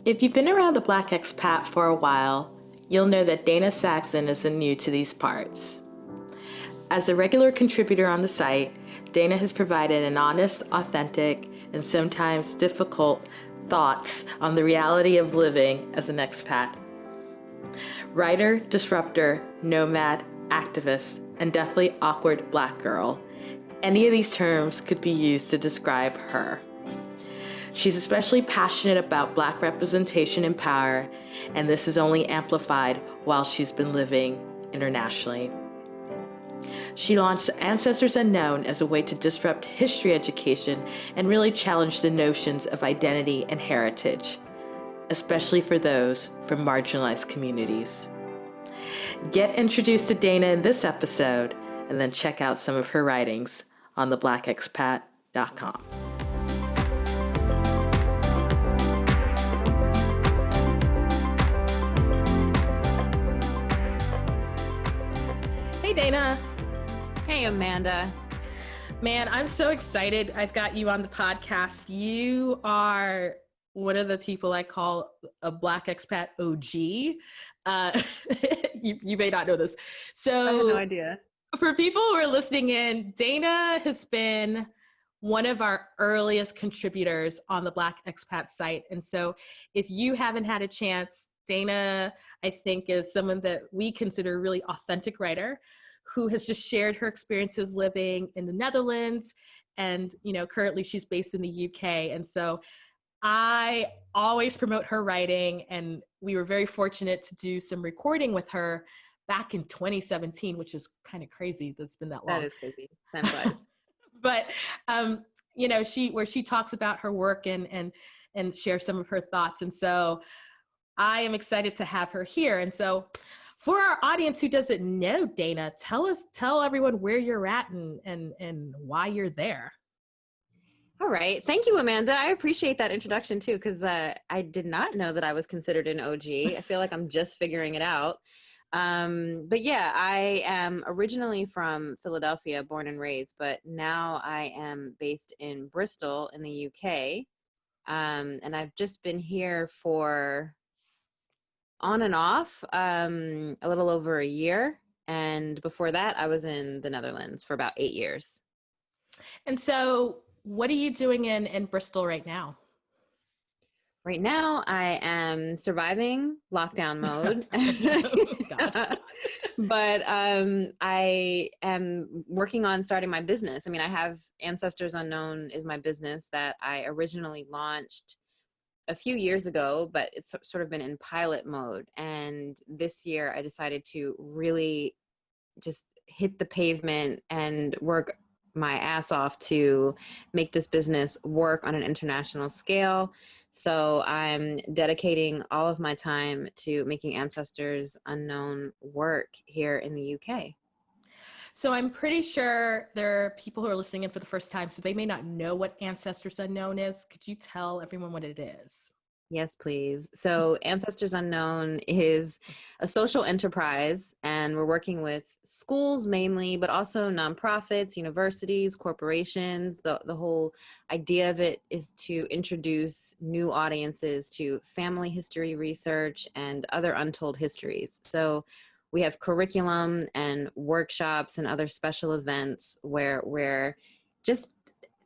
If you've been around the Black Expat for a while, you'll know that Dana Saxon isn't new to these parts. As a regular contributor on the site, Dana has provided an honest, authentic, and sometimes difficult thoughts on the reality of living as an expat. Writer, disruptor, nomad, activist, and definitely awkward Black girl. Any of these terms could be used to describe her. She's especially passionate about Black representation and power, and this is only amplified while she's been living internationally. She launched Ancestors Unknown as a way to disrupt history education and really challenge the notions of identity and heritage, especially for those from marginalized communities. Get introduced to Dana in this episode, and then check out some of her writings on theblackexpat.com. Hey, Dana. Hey, Amanda. Man, I'm so excited. I've got you on the podcast. You are one of the people I call a Black Expat OG. You may not know this. So I had no idea. For people who are listening in, Dana has been one of our earliest contributors on the Black Expat site. And so if you haven't had a chance, Dana, I think, is someone that we consider a really authentic writer who has just shared her experiences living in the Netherlands. And, currently she's based in the UK. And so I always promote her writing, and we were very fortunate to do some recording with her back in 2017, which is kind of crazy. That's been that long. That is crazy. Time flies. But, she talks about her work and share some of her thoughts. And so I am excited to have her here. And so for our audience who doesn't know Dana, tell everyone where you're at and why you're there. All right. Thank you, Amanda. I appreciate that introduction too, because I did not know that I was considered an OG. I feel like I'm just figuring it out. But yeah, I am originally from Philadelphia, born and raised, but now I am based in Bristol in the UK. And I've just been here for on and off, a little over a year. And before that, I was in the Netherlands for about 8 years. And so what are you doing in Bristol right now? Right now, I am surviving lockdown mode. But I am working on starting my business. I mean, I have Ancestors Unknown is my business that I originally launched a few years ago, but it's sort of been in pilot mode. And this year I decided to really just hit the pavement and work my ass off to make this business work on an international scale. So I'm dedicating all of my time to making Ancestors Unknown work here in the UK. So I'm pretty sure there are people who are listening in for the first time, so they may not know what Ancestors Unknown is. Could you tell everyone what it is? Yes, please. So Ancestors Unknown is a social enterprise, and we're working with schools mainly, but also nonprofits, universities, corporations. The whole idea of it is to introduce new audiences to family history research and other untold histories. So we have curriculum and workshops and other special events where we're just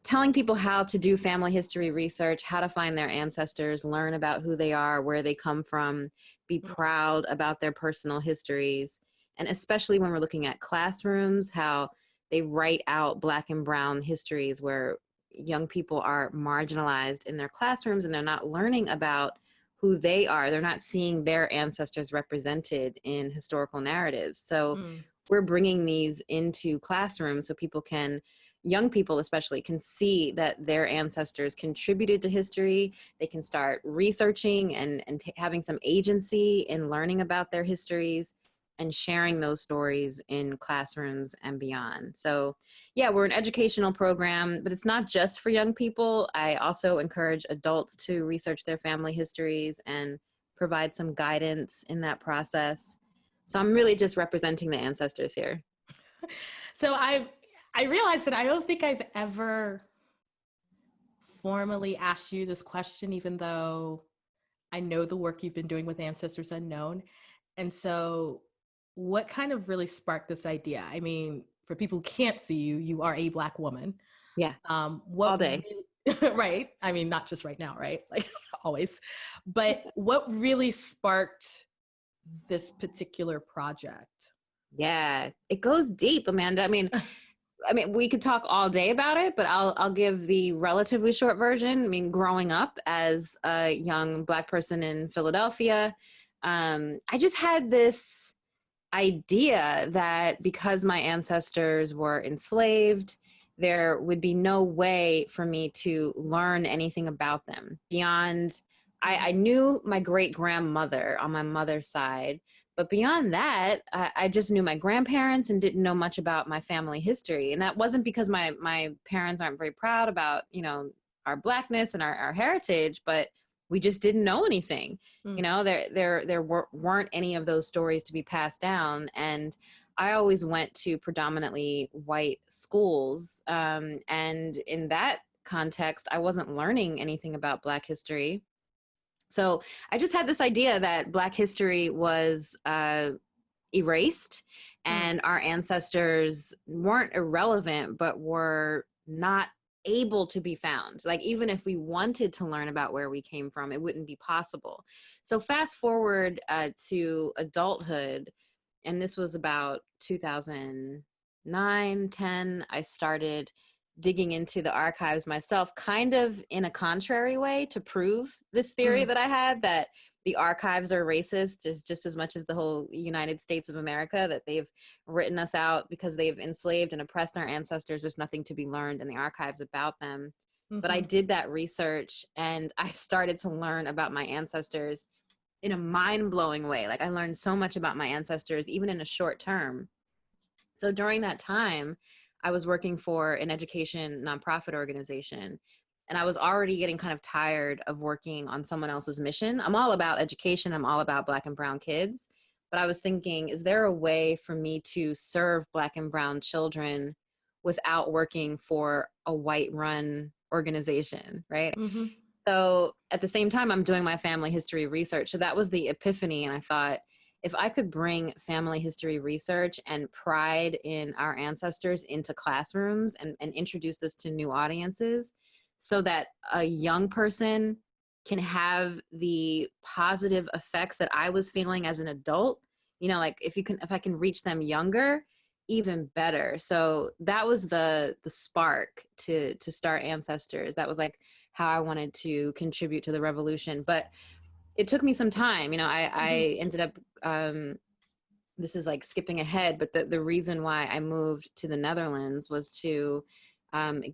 telling people how to do family history research, how to find their ancestors, learn about who they are, where they come from, be proud about their personal histories. And especially when we're looking at classrooms, how they write out Black and Brown histories where young people are marginalized in their classrooms and they're not learning about who they are. They're not seeing their ancestors represented in historical narratives. So we're bringing these into classrooms so young people especially, can see that their ancestors contributed to history. They can start researching and having some agency in learning about their histories and sharing those stories in classrooms and beyond. So yeah, we're an educational program, but it's not just for young people. I also encourage adults to research their family histories and provide some guidance in that process. So I'm really just representing the ancestors here. So I realized that I don't think I've ever formally asked you this question, even though I know the work you've been doing with Ancestors Unknown. And so, what kind of really sparked this idea? I mean, for people who can't see you, you are a Black woman. Yeah, all What day. really, right? I mean, not just right now, right? Like always. But what really sparked this particular project? Yeah, it goes deep, Amanda. I mean, we could talk all day about it, but I'll give the relatively short version. I mean, growing up as a young Black person in Philadelphia, I just had this idea that because my ancestors were enslaved, there would be no way for me to learn anything about them beyond. I knew my great grandmother on my mother's side, but beyond that, I just knew my grandparents and didn't know much about my family history. And that wasn't because my parents aren't very proud about, our Blackness and our heritage, but we just didn't know anything. Mm. Weren't any of those stories to be passed down. And I always went to predominantly white schools. And in that context, I wasn't learning anything about Black history. So I just had this idea that Black history was erased and our ancestors weren't irrelevant, but were not able to be found. Like, even if we wanted to learn about where we came from, it wouldn't be possible. So fast forward to adulthood, and this was about 2009, 10, I started digging into the archives myself, kind of in a contrary way to prove this theory that I had, that the archives are racist just as much as the whole United States of America, that they've written us out because they've enslaved and oppressed our ancestors. There's nothing to be learned in the archives about them. But I did that research and I started to learn about my ancestors in a mind-blowing way. Like, I learned so much about my ancestors, even in a short term. So during that time, I was working for an education nonprofit organization, and I was already getting kind of tired of working on someone else's mission. I'm all about education. I'm all about Black and brown kids. But I was thinking, is there a way for me to serve Black and brown children without working for a white run organization, right? Mm-hmm. So at the same time, I'm doing my family history research. So that was the epiphany. And I thought, if I could bring family history research and pride in our ancestors into classrooms and introduce this to new audiences so that a young person can have the positive effects that I was feeling as an adult, like if I can reach them younger, even better. So that was the spark to start Ancestors. That was like how I wanted to contribute to the revolution. But it took me some time. I ended up, this is like skipping ahead, but the reason why I moved to the Netherlands was to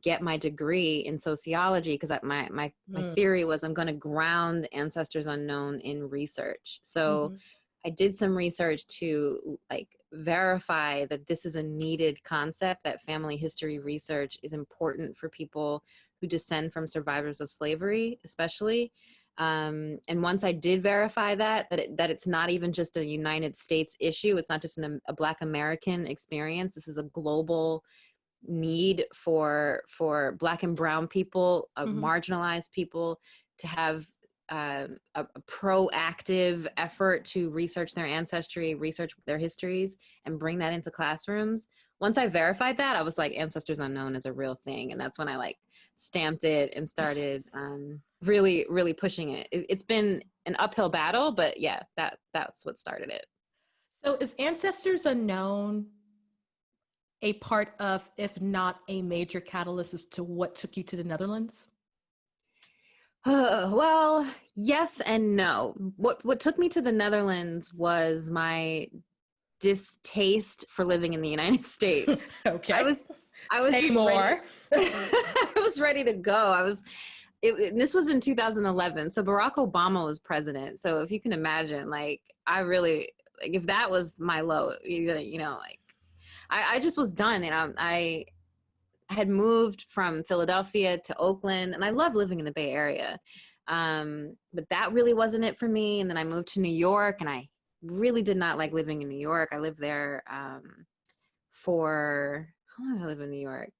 get my degree in sociology, because my theory was I'm going to ground Ancestors Unknown in research. So I did some research to like verify that this is a needed concept, that family history research is important for people who descend from survivors of slavery, especially. And once I did verify that it's not even just a United States issue, it's not just a Black American experience. This is a global need for Black and brown people, marginalized people, to have a proactive effort to research their ancestry, research their histories, and bring that into classrooms. Once I verified that, I was like, Ancestors Unknown is a real thing. And that's when I like stamped it and started really, really pushing it. It's been an uphill battle, but yeah, that's what started it. So is Ancestors Unknown a part of, if not a major catalyst as to what took you to the Netherlands? Well, yes and no. What took me to the Netherlands was my distaste for living in the United States. Okay. I was Say just more. I was ready to go. This was in 2011. So Barack Obama was president. So if you can imagine, like, I really, like, if that was my low, like, I just was done. And I had moved from Philadelphia to Oakland, and I love living in the Bay Area. But that really wasn't it for me. And then I moved to New York, and I really did not like living in New York. I lived there for, how long did I live in New York?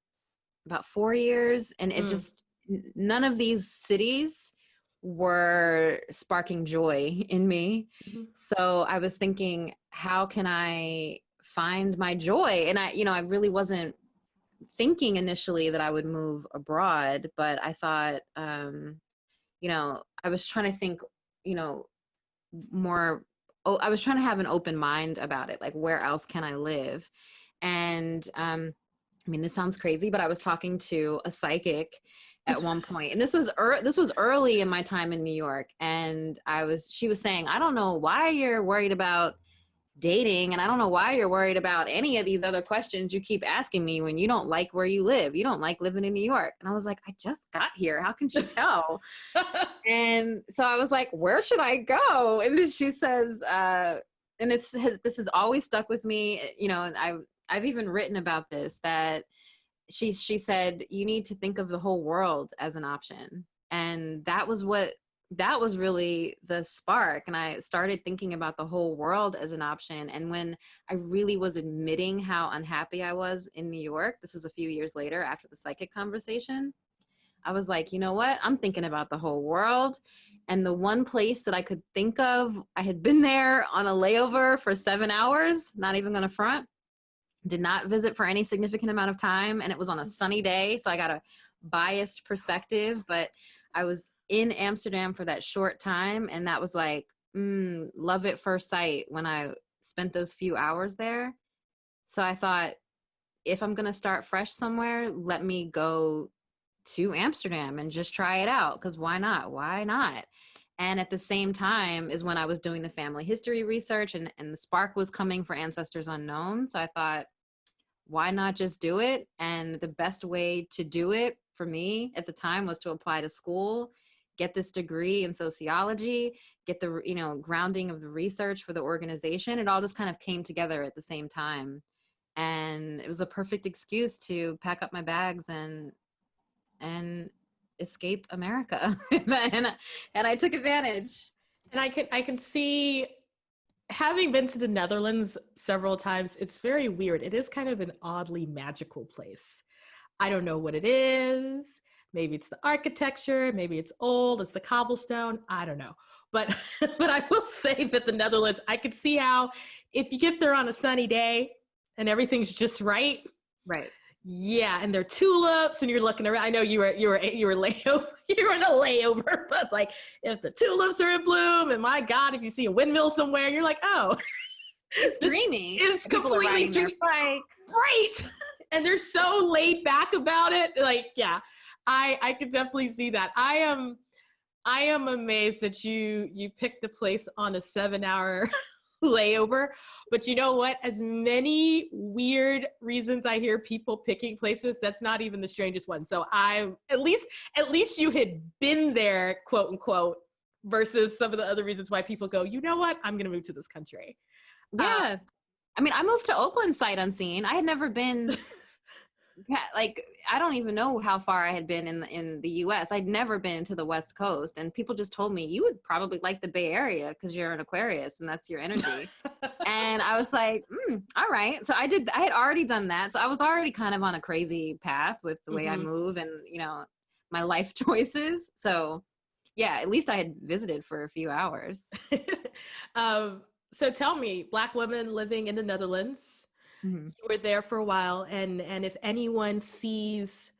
About 4 years. And it just, none of these cities were sparking joy in me. Mhm. So I was thinking, how can I find my joy? And I really wasn't thinking initially that I would move abroad, but I thought, I was trying to think, you know, more, I was trying to have an open mind about it. Like, where else can I live? And, I mean, this sounds crazy, but I was talking to a psychic at one point, and this was early in my time in New York, and she was saying, I don't know why you're worried about dating, and I don't know why you're worried about any of these other questions you keep asking me when you don't like where you live. You don't like living in New York. And I was like, I just got here. How can she tell? And so I was like, where should I go? And then she says, and this has always stuck with me, and I've even written about this, that she said, you need to think of the whole world as an option. And that was really the spark. And I started thinking about the whole world as an option. And when I really was admitting how unhappy I was in New York, this was a few years later after the psychic conversation, I was like, you know what? I'm thinking about the whole world. And the one place that I could think of, I had been there on a layover for 7 hours, not even going to front, did not visit for any significant amount of time. And it was on a sunny day. So I got a biased perspective, but I was in Amsterdam for that short time. And that was like, love at first sight when I spent those few hours there. So I thought, if I'm going to start fresh somewhere, let me go to Amsterdam and just try it out. Because why not? Why not? And at the same time is when I was doing the family history research, and the spark was coming for Ancestors Unknown. So I thought, why not just do it? And the best way to do it for me at the time was to apply to school, get this degree in sociology, get the, grounding of the research for the organization. It all just kind of came together at the same time. And it was a perfect excuse to pack up my bags and escape America. and I took advantage. And I can see, having been to the Netherlands several times, it's very weird. It is kind of an oddly magical place. I don't know what it is. Maybe it's the architecture, maybe it's old, it's the cobblestone, I don't know. But but I will say that the Netherlands, I could see how, if you get there on a sunny day and everything's just right. Right. Yeah, and they're tulips, and you're looking around. I know you were layover, you were in a layover, but like, if the tulips are in bloom, and my God, if you see a windmill somewhere, you're like, oh, it's dreamy. It's completely dreamy. Right. And they're so laid back about it. Like, yeah, I could definitely see that. I am amazed that you picked a place on a 7-hour layover. But you know what? As many weird reasons I hear people picking places, that's not even the strangest one. So at least you had been there, quote unquote, versus some of the other reasons why people go, you know what? I'm going to move to this country. Yeah. I mean, I moved to Oakland sight unseen. I had never been like, I don't even know how far I had been in the US. I'd never been to the West Coast, and people just told me, you would probably like the Bay Area because you're an Aquarius and that's your energy. And I was like, all right. So I had already done that. So I was already kind of on a crazy path with the way I move and, my life choices. So yeah, at least I had visited for a few hours. So tell me, Black women living in the Netherlands, you were there for a while, and if anyone sees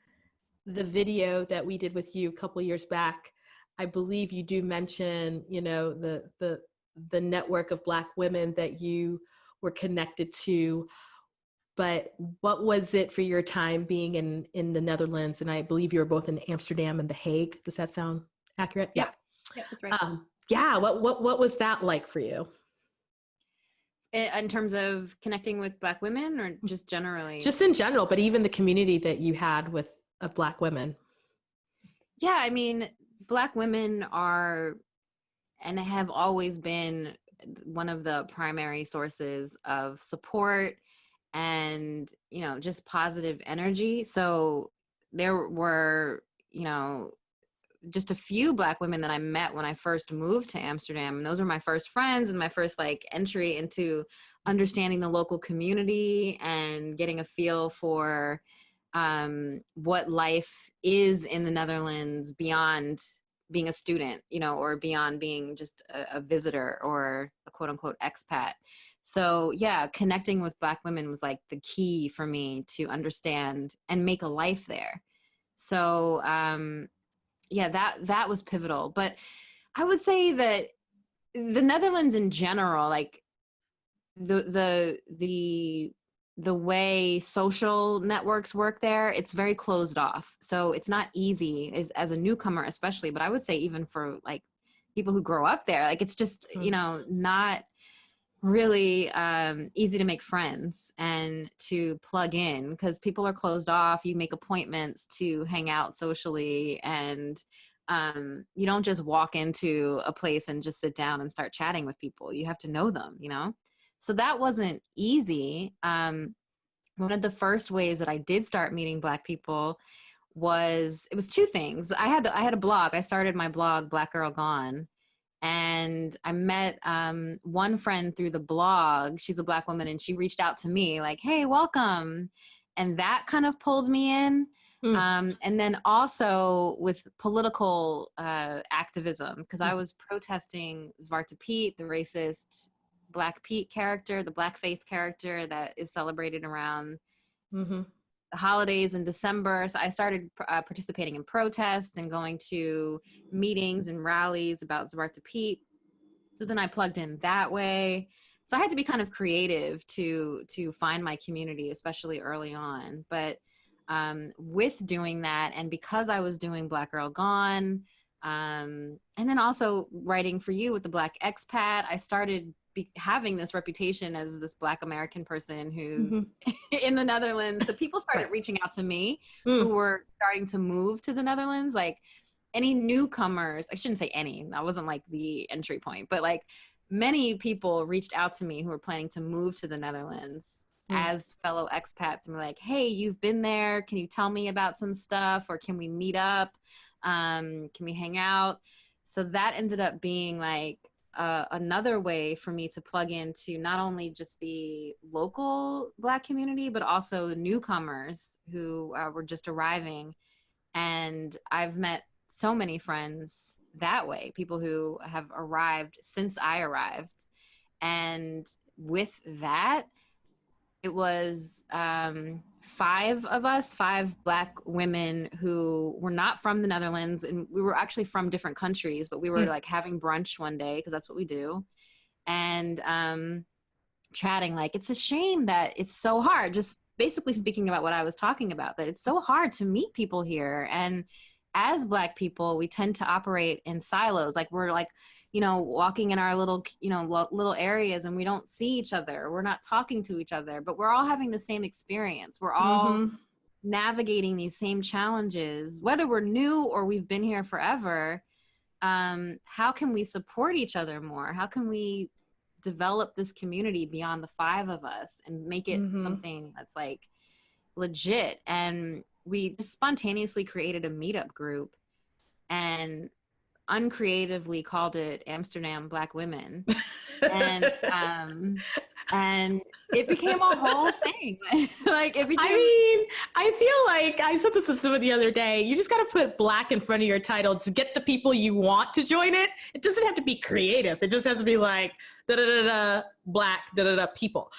the video that we did with you a couple years back, I believe you do mention, the network of Black women that you were connected to. But what was it for your time being in the Netherlands? And I believe you were both in Amsterdam and The Hague. Does that sound accurate? Yeah, that's right. Yeah. What was that like for you? In terms of connecting with Black women, or just generally? Just in general, but even the community that you had of Black women. Yeah, I mean, Black women are and have always been one of the primary sources of support and, just positive energy. So there were, just a few Black women that I met when I first moved to Amsterdam. And those were my first friends and my first entry into understanding the local community and getting a feel for what life is in the Netherlands beyond being a student, you know, or beyond being just a visitor or a quote unquote expat. So yeah, connecting with Black women was like the key for me to understand and make a life there. So yeah, that was pivotal. But I would say that the Netherlands in general, like the way social networks work there, it's very closed off. So it's not easy as a newcomer, especially, but I would say even for like people who grow up there, like it's just, you know, not really easy to make friends and to plug in because people are closed off. You make appointments to hang out socially, and you don't just walk into a place and just sit down and start chatting with people. You have to know them, you know? So that wasn't easy. One of the first ways that I did start meeting Black people was, it was two things. I had a blog. I started my blog, Black Girl Gone, and I met one friend through the blog. She's a Black woman, and she reached out to me like, hey, welcome. And that kind of pulled me in. And then also with political activism, because I was protesting Zwarte Piet, the racist Black Pete character, the blackface character that is celebrated around the holidays in December. So I started participating in protests and going to meetings and rallies about Zwarte Piet. So then I plugged in that way. So I had to be kind of creative to find my community, especially early on. But with doing that, and because I was doing Black Girl Gone, and then also writing for you with the Black Expat, I started having this reputation as this Black American person who's in the Netherlands. So people started reaching out to me who were starting to move to the Netherlands. Like any newcomers, I shouldn't say any, that wasn't like the entry point, but like many people reached out to me who were planning to move to the Netherlands as fellow expats and were like, hey, you've been there. Can you tell me about some stuff? Or can we meet up? Can we hang out? So that ended up being like another way for me to plug into not only just the local Black community, but also newcomers who were just arriving. And I've met so many friends that way, people who have arrived since I arrived. And with that, it was 5 of us, 5 Black women who were not from the Netherlands. And we were actually from different countries, but we were like having brunch one day, because that's what we do. And chatting, like, it's a shame that it's so hard, just basically speaking about what I was talking about, that it's so hard to meet people here. And as Black people, we tend to operate in silos. Like we're like, you know, walking in our little, you know, little areas, and we don't see each other. We're not talking to each other, but we're all having the same experience. We're all navigating these same challenges, whether we're new or we've been here forever. How can we support each other more? How can we develop this community beyond the 5 of us and make it something that's like legit? And we just spontaneously created a meetup group and uncreatively called it Amsterdam Black Women. And it became a whole thing. Like it became, I mean, I feel like I said this to someone the other day. You just got to put Black in front of your title to get the people you want to join it. It doesn't have to be creative. It just has to be like da da da da Black da da da people.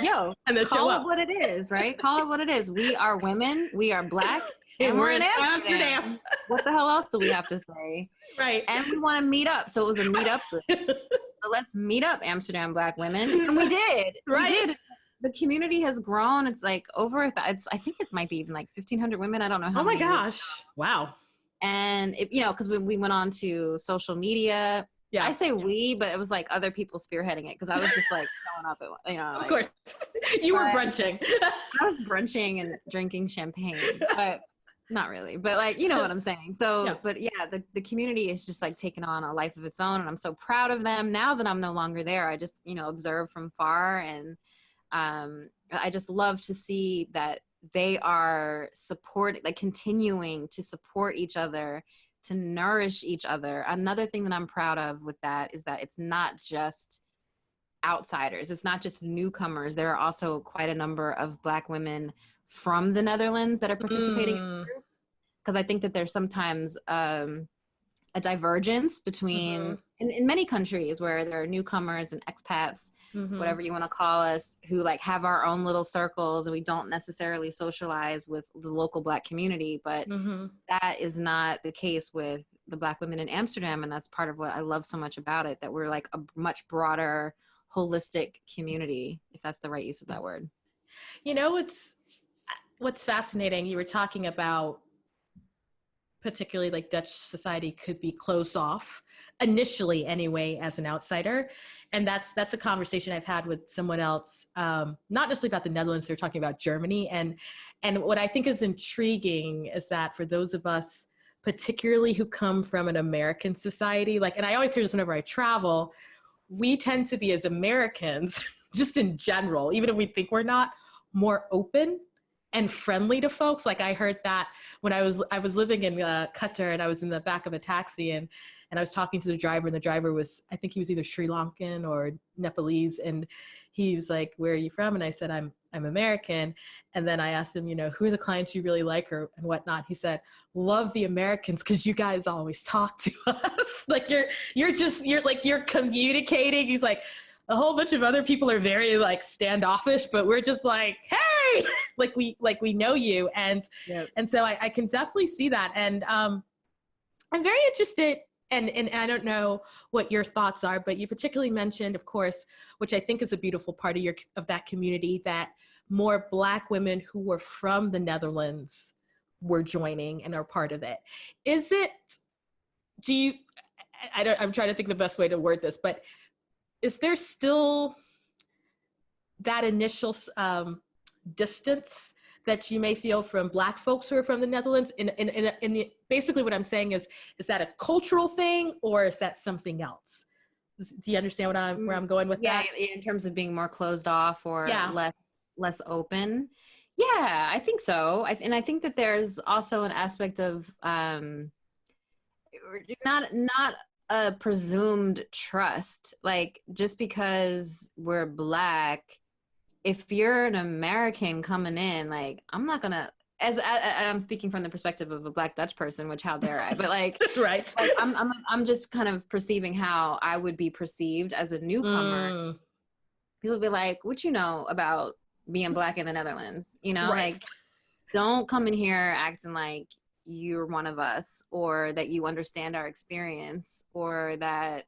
Yo, and then call it what it is, right? Call it what it is. We are women. We are Black. And we're in Amsterdam. What the hell else do we have to say? Right. And we want to meet up. So it was a meetup. So let's meet up, Amsterdam Black women. And we did. Right. We did. The community has grown. It's like over, I think it might be even like 1,500 women. I don't know how many. Oh my gosh. Wow. And, it, you know, because we went on to social media. Yeah. I say we, but it was like other people spearheading it because I was just like showing up at, you know. Of course. You were brunching. I was brunching and drinking champagne, but not really, but like, you know what I'm saying? So, but yeah, the community is just like taking on a life of its own. And I'm so proud of them. Now that I'm no longer there, I just, you know, observe from far. And I just love to see that they are like continuing to support each other, to nourish each other. Another thing that I'm proud of with that is that it's not just outsiders. It's not just newcomers. There are also quite a number of Black women from the Netherlands that are participating in the group. Because I think that there's sometimes a divergence Mm-hmm. between in many countries where there are newcomers and expats, Mm-hmm. whatever you want to call us, who like have our own little circles and we don't necessarily socialize with the local Black community. But Mm-hmm. that is not the case with the Black women in Amsterdam. And that's part of what I love so much about it, that we're like a much broader, holistic community, if that's the right use of that word. You know, what's fascinating, you were talking about particularly like Dutch society could be closed off initially anyway as an outsider. And that's a conversation I've had with someone else, not necessarily about the Netherlands, they're talking about Germany. And what I think is intriguing is that for those of us, particularly who come from an American society, like, and I always hear this whenever I travel, we tend to be as Americans, just in general, even if we think we're not, more open and friendly to folks. Like I heard that when I was living in Qatar, and I was in the back of a taxi, and I was talking to the driver, and the driver was, I think he was either Sri Lankan or Nepalese, and he was like, "Where are you from?" And I said, "I'm American." And then I asked him, who are the clients you really like or and whatnot. He said, "Love the Americans because you guys always talk to us. Like you're communicating." He's like, "A whole bunch of other people are very like standoffish, but we're just like, hey, like we know you." Yep. And so I can definitely see that. And I'm very interested, and I don't know what your thoughts are, but you particularly mentioned, of course, which I think is a beautiful part of that community, that more Black women who were from the Netherlands were joining and are part of it. Is it, do you, I'm trying to think the best way to word this, but is there still that initial distance that you may feel from Black folks who are from the Netherlands? Basically what I'm saying is that a cultural thing or is that something else? Do you understand where I'm going with that? In terms of being more closed off or Yeah. less open. Yeah, I think so. And I think that there's also an aspect of not a presumed trust. Like just because we're Black, if you're an American coming in, like I'm not gonna, as I'm speaking from the perspective of a Black Dutch person, which how dare I? But like, Right. like I'm just kind of perceiving how I would be perceived as a newcomer. Mm, People be like, "What you know about being Black in the Netherlands?" right. Like don't come in here acting like you're one of us or that you understand our experience or that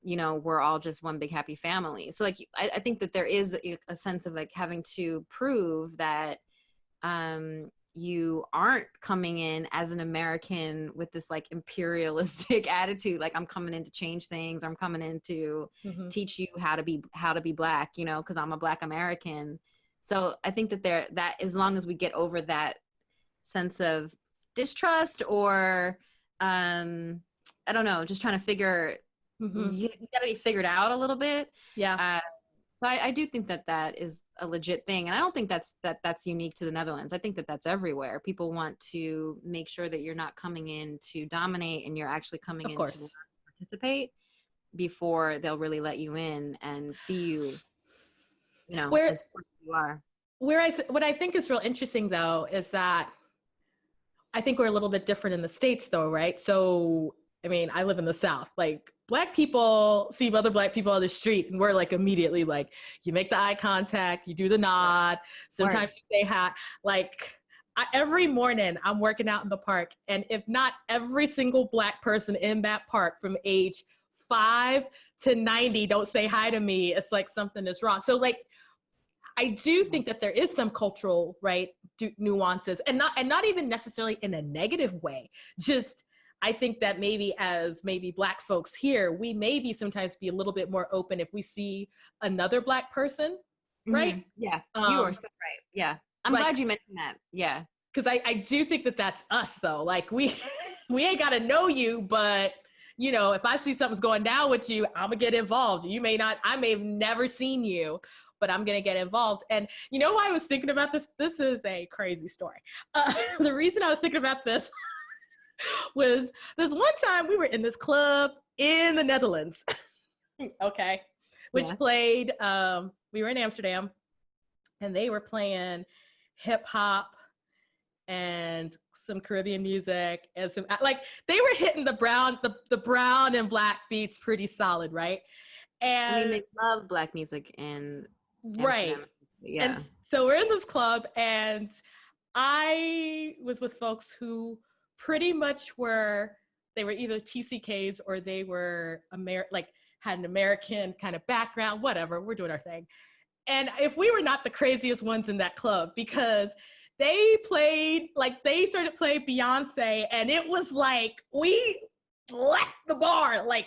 we're all just one big happy family. So like I think that there is a sense of like having to prove that you aren't coming in as an American with this like imperialistic attitude, like I'm coming in to change things, or I'm coming in to Mm-hmm. teach you how to be Black, because I'm a Black American. So I think that as long as we get over that sense of distrust or I don't know, just trying to figure, Mm-hmm. you got to be figured out a little bit. Yeah. So I do think that is a legit thing, and I don't think that's unique to the Netherlands. I think that that's everywhere. People want to make sure that you're not coming in to dominate, and you're actually coming Of in to course. participate before they'll really let you in and see you, Where, as you are. what I think is real interesting though, is that I think we're a little bit different in the States though, right? So, I mean, I live in the South. Like Black people see other Black people on the street and we're like immediately like, you make the eye contact, you do the nod, sometimes you say hi. Like every morning I'm working out in the park, and if not every single Black person in that park from age 5 to 90 don't say hi to me, it's like something is wrong. So like, I do think that there is some cultural, right, nuances, and not even necessarily in a negative way. Just I think that maybe Black folks here, we maybe sometimes be a little bit more open if we see another Black person, right? Yeah, you are so right. Yeah, I'm glad you mentioned that. Yeah, because I do think that that's us though. Like we we ain't got to know you, but if I see something's going down with you, I'm gonna get involved. You may not, I may have never seen you, but I'm gonna get involved. And why I was thinking about this? This is a crazy story. The reason I was thinking about this was this one time we were in this club in the Netherlands, okay, which played. We were in Amsterdam, and they were playing hip hop and some Caribbean music and some, like, they were hitting the brown and black beats pretty solid, right? I mean, And they love black music in right. Amsterdam. And Yeah. so we're in this club, and I was with folks who pretty much they were either TCKs or they were like had an American kind of background, whatever, we're doing our thing. And if we were not the craziest ones in that club, because they started playing Beyonce, and it was like, we left the bar, like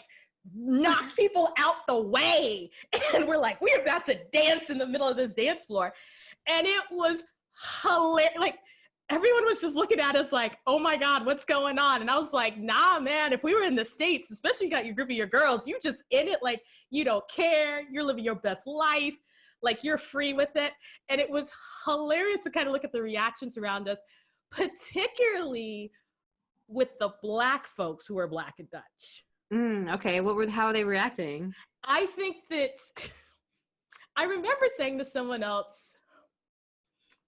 knocked people out the way. And we're like, we're about to dance in the middle of this dance floor. And it was hilarious. Like, everyone was just looking at us like, oh my God, what's going on? And I was like, nah, man, if we were in the States, especially you got your group of your girls, you just in it, like, you don't care. You're living your best life. Like, you're free with it. And it was hilarious to kind of look at the reactions around us, particularly with the Black folks who are Black and Dutch. Okay. How are they reacting? I think that I remember saying to someone else,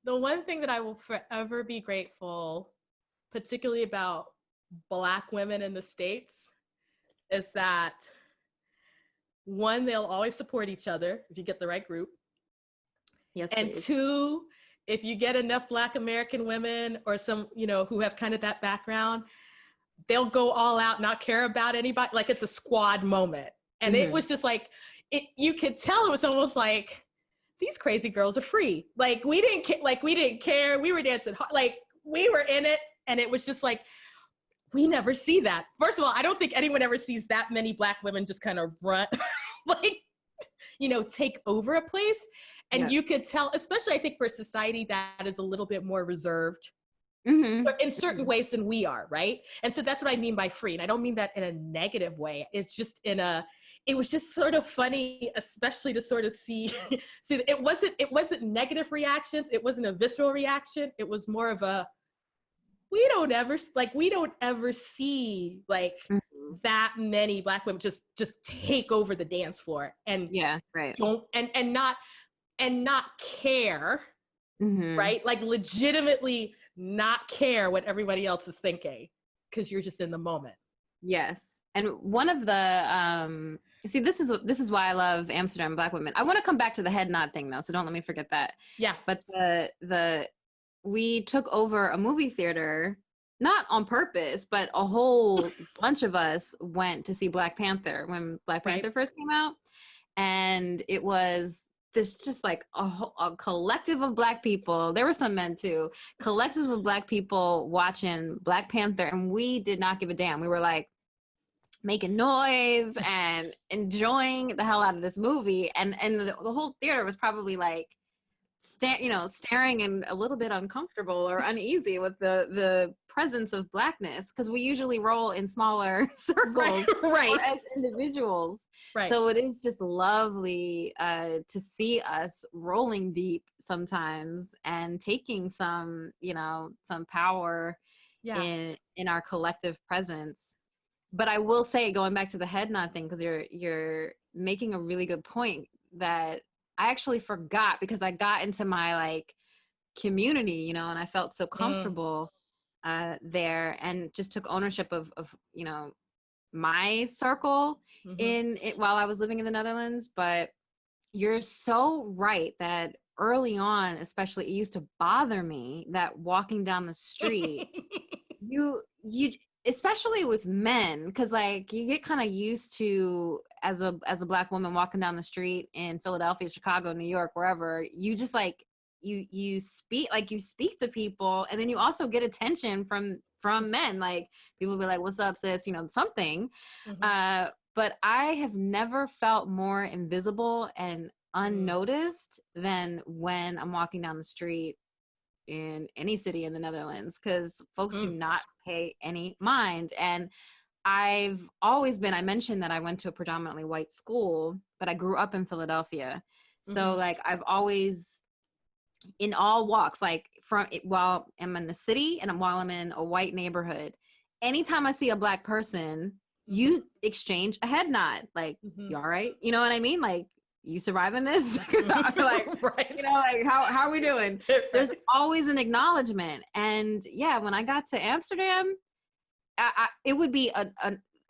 the one thing that I will forever be grateful, particularly about Black women in the States, is that one, they'll always support each other if you get the right group. Yes, and please. Two, if you get enough Black American women or some, who have kind of that background, they'll go all out, not care about anybody. Like, it's a squad moment. And it was just like, you could tell it was almost like, these crazy girls are free. Like, we didn't care. We were dancing hard. Like, we were in it. And it was just like, we never see that. First of all, I don't think anyone ever sees that many Black women just kind of run, like, take over a place. And you could tell, especially I think for a society that is a little bit more reserved in certain ways than we are, right? And so that's what I mean by free. And I don't mean that in a negative way. It's just it was just sort of funny, especially to sort of see it wasn't negative reactions. It wasn't a visceral reaction. It was more of a, we don't ever see like that many Black women just take over the dance floor and don't and not care, right? Like, legitimately not care what everybody else is thinking, because you're just in the moment. Yes. And one of the see, this is why I love Amsterdam Black women. I want to come back to the head nod thing though, so don't let me forget that. Yeah. But we took over a movie theater, not on purpose, but a whole bunch of us went to see Black Panther when Black Panther first came out. And it was this just like a collective of Black people. There were some men too, collective of Black people watching Black Panther. And we did not give a damn. We were like making noise and enjoying the hell out of this movie. And the whole theater was probably like, staring and a little bit uncomfortable or uneasy with the presence of Blackness, because we usually roll in smaller circles right. or as individuals. Right. So it is just lovely to see us rolling deep sometimes and taking some power in our collective presence. But I will say, going back to the head nod thing, because you're making a really good point, that I actually forgot, because I got into my like community, and I felt so comfortable there, and just took ownership of my circle in it while I was living in the Netherlands. But you're so right that early on, especially, it used to bother me that walking down the street, you especially with men, because like you get kind of used to, as a Black woman walking down the street in Philadelphia, Chicago, New York, wherever, you just like you speak to people, and then you also get attention from men. Like, people be like, what's up, sis, something. But I have never felt more invisible and unnoticed than when I'm walking down the street in any city in the Netherlands, because folks do not pay any mind. And I've always been, I mentioned that I went to a predominantly white school, but I grew up in Philadelphia. So like, I've always, in all walks, like while I'm in the city and while I'm in a white neighborhood, anytime I see a Black person, you exchange a head nod, like, you all right? You know what I mean? Like, you surviving this? 'Cause I'm like, Right. you know, like how are we doing? There's always an acknowledgement. And yeah, when I got to Amsterdam, it would be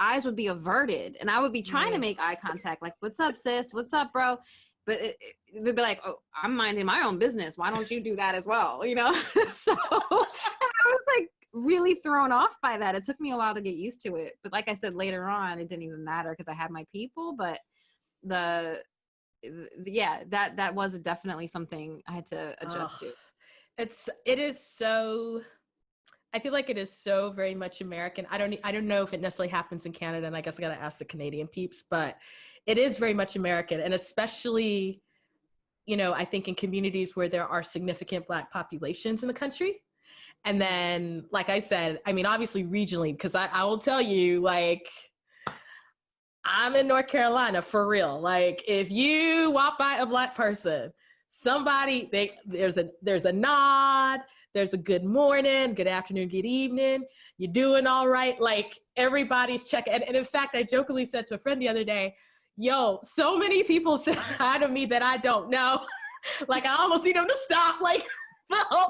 eyes would be averted, and I would be trying to make eye contact, like, what's up, sis? What's up, bro? But it would be like, oh, I'm minding my own business. Why don't you do that as well? You know? So and I was like really thrown off by that. It took me a while to get used to it. But like I said, later on, it didn't even matter because I had my people. But yeah, that was definitely something I had to adjust to. It is so, I feel like it is so very much American. I don't know if it necessarily happens in Canada, and I guess I got to ask the Canadian peeps, but it is very much American, and especially, you know, I think in communities where there are significant Black populations in the country. And then, like I said, I mean, obviously regionally, because I will tell you, like, I'm in North Carolina for real. Like, if you walk by a Black person, somebody, there's a nod, there's a good morning, good afternoon, good evening, you're doing all right. Like, everybody's checking. And in fact, I jokingly said to a friend the other day, yo, so many people say hi to me that I don't know. Like, I almost need them to stop. Like,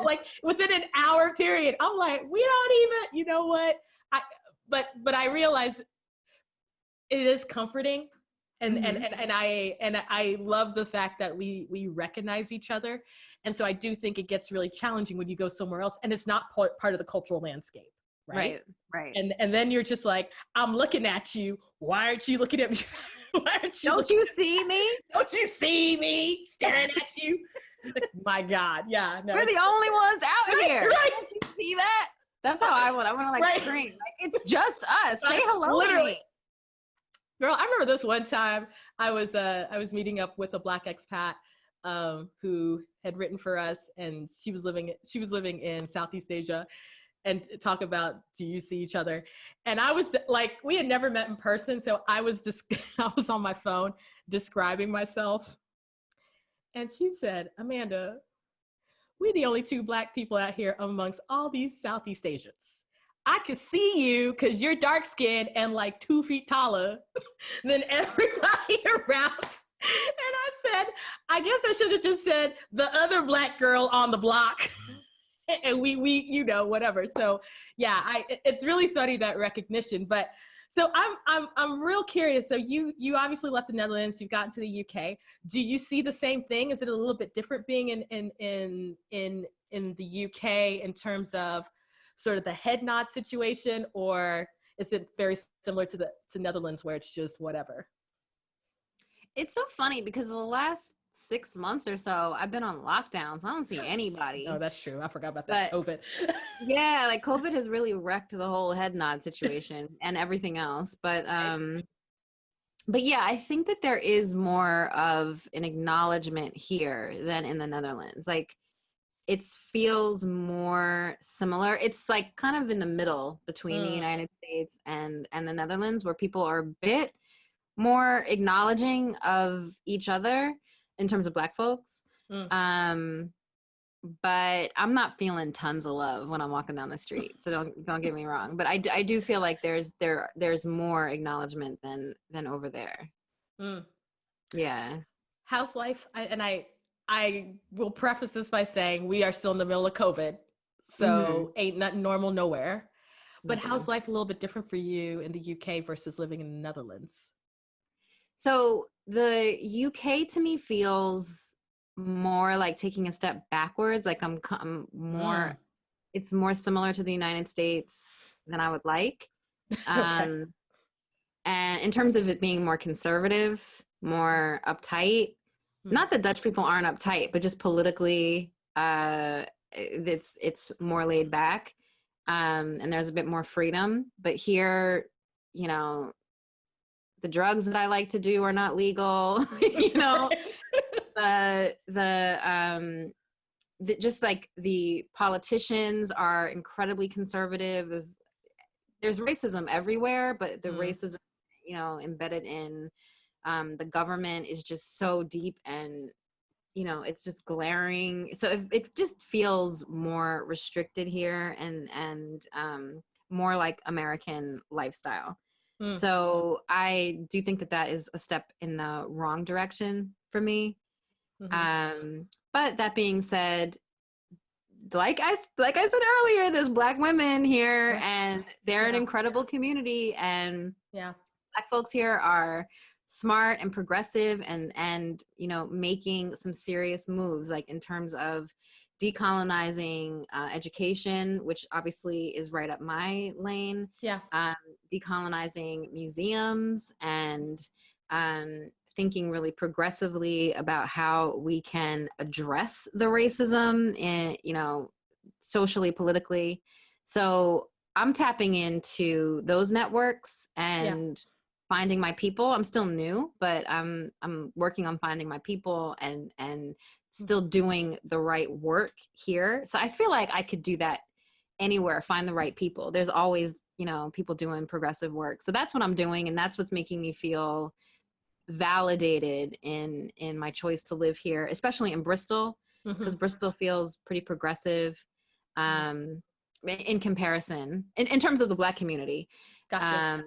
like within an hour period, I'm like, we don't even, you know what? But I realize it is comforting. And I love the fact that we recognize each other. And so I do think it gets really challenging when you go somewhere else and it's not part of the cultural landscape. Right. And then you're just like, I'm looking at you. Why aren't you looking at me? Why aren't you? Don't you see me? Don't you see me staring at you? My God. Yeah. No, we're the only ones out here. Right. Don't you see that? That's how I want to like scream. Like, it's just us. Say hello literally. To me. Girl, I remember this one time I was meeting up with a Black expat who had written for us, and she was living in Southeast Asia, and talk about, do you see each other? And I was like, we had never met in person, so I was on my phone describing myself, and she said, Amanda, we're the only two Black people out here amongst all these Southeast Asians. I could see you because you're dark skinned and like 2 feet taller than everybody around. And I said, I guess I should have just said the other Black girl on the block. And we, you know, whatever. So yeah, it's really funny, that recognition. But so I'm real curious. So you obviously left the Netherlands, you've gotten to the UK. Do you see the same thing? Is it a little bit different being in the UK in terms of sort of the head nod situation, or is it very similar to Netherlands where it's just whatever? It's so funny because the last 6 months or so I've been on lockdown, so I don't see anybody. Oh, that's true. I forgot about that. But, COVID. Yeah, like COVID has really wrecked the whole head nod situation and everything else. But yeah, I think that there is more of an acknowledgement here than in the Netherlands. Like, it feels more similar. It's like kind of in the middle between the United States and the Netherlands, where people are a bit more acknowledging of each other in terms of Black folks. But I'm not feeling tons of love when I'm walking down the street. So don't get me wrong. But I do feel like there's more acknowledgement than over there. Yeah. How's life? I will preface this by saying we are still in the middle of COVID, so ain't nothing normal nowhere. But how's life a little bit different for you in the UK versus living in the Netherlands? So the UK to me feels more like taking a step backwards. Like I'm more, it's more similar to the United States than I would like. Okay. And in terms of it being more conservative, more uptight, not that Dutch people aren't uptight, but just politically, it's more laid back, and there's a bit more freedom. But here, you know, the drugs that I like to do are not legal. You know, just like the politicians are incredibly conservative. There's racism everywhere, but the racism, you know, embedded in the government is just so deep, and you know, it's just glaring. So it just feels more restricted here, and more like American lifestyle. So I do think that is a step in the wrong direction. for me. Mm-hmm. But that being said, like I said earlier, there's Black women here, Right. and they're an Yeah. incredible community, and Yeah. Black folks here are smart and progressive, and making some serious moves, like in terms of decolonizing education, which obviously is right up my lane. Yeah. Decolonizing museums, and thinking really progressively about how we can address the racism in, socially, politically. So I'm tapping into those networks Yeah. and finding my people. I'm still new, but I'm working on finding my people, and still doing the right work here. So I feel like I could do that anywhere, find the right people. There's always, people doing progressive work. So that's what I'm doing, and that's what's making me feel validated in my choice to live here, especially in Bristol, Mm-hmm. because Bristol feels pretty progressive in comparison, in terms of the Black community. Gotcha.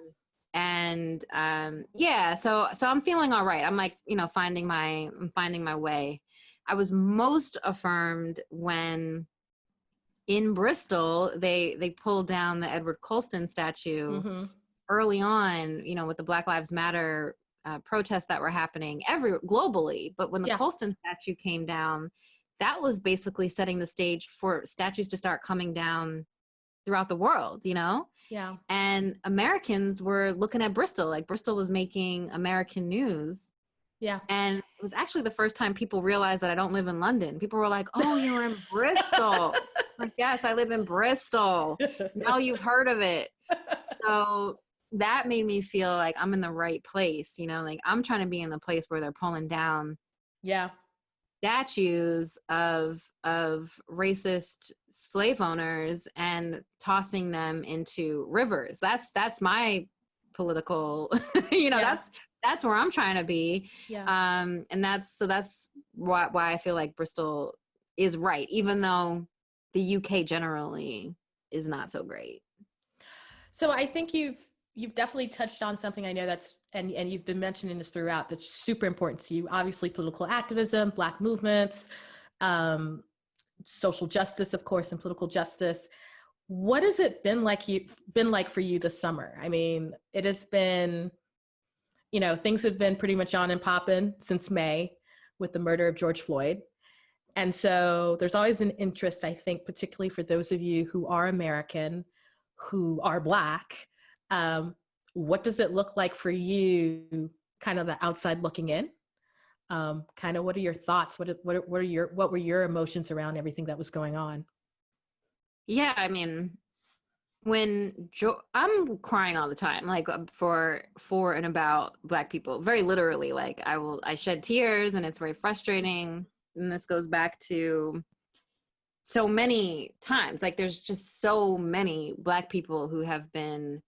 Yeah, so I'm feeling all right. I'm like, finding my way. I was most affirmed when in Bristol they pulled down the Edward Colston statue Mm-hmm. early on, with the Black Lives Matter protests that were happening globally. But when the Yeah. Colston statue came down, that was basically setting the stage for statues to start coming down throughout the world, Yeah. and Americans were looking at Bristol, like Bristol was making American news. Yeah. And it was actually the first time people realized that I don't live in London. People were like, "Oh, you're in Bristol." Like, yes, I live in Bristol. Now you've heard of it. So that made me feel like I'm in the right place, like I'm trying to be in the place where they're pulling down Yeah. statues of racist slave owners and tossing them into rivers. That's my political, Yeah. that's where I'm trying to be. Yeah. And that's why I feel like Bristol is right, even though the UK generally is not so great. So I think you've definitely touched on something I know that's and you've been mentioning this throughout that's super important to you. Obviously, political activism, Black movements, um, social justice, of course, and political justice. What has it been like for you this summer? I mean, it has been, things have been pretty much on and popping since May with the murder of George Floyd. And so there's always an interest, I think, particularly for those of you who are American, who are Black. Um, what does it look like for you, kind of the outside looking in? Kind of what are your thoughts? What were your emotions around everything that was going on? Yeah, I mean, I'm crying all the time, like for and about Black people, very literally. Like I shed tears, and it's very frustrating. And this goes back to so many times. Like there's just so many Black people who have been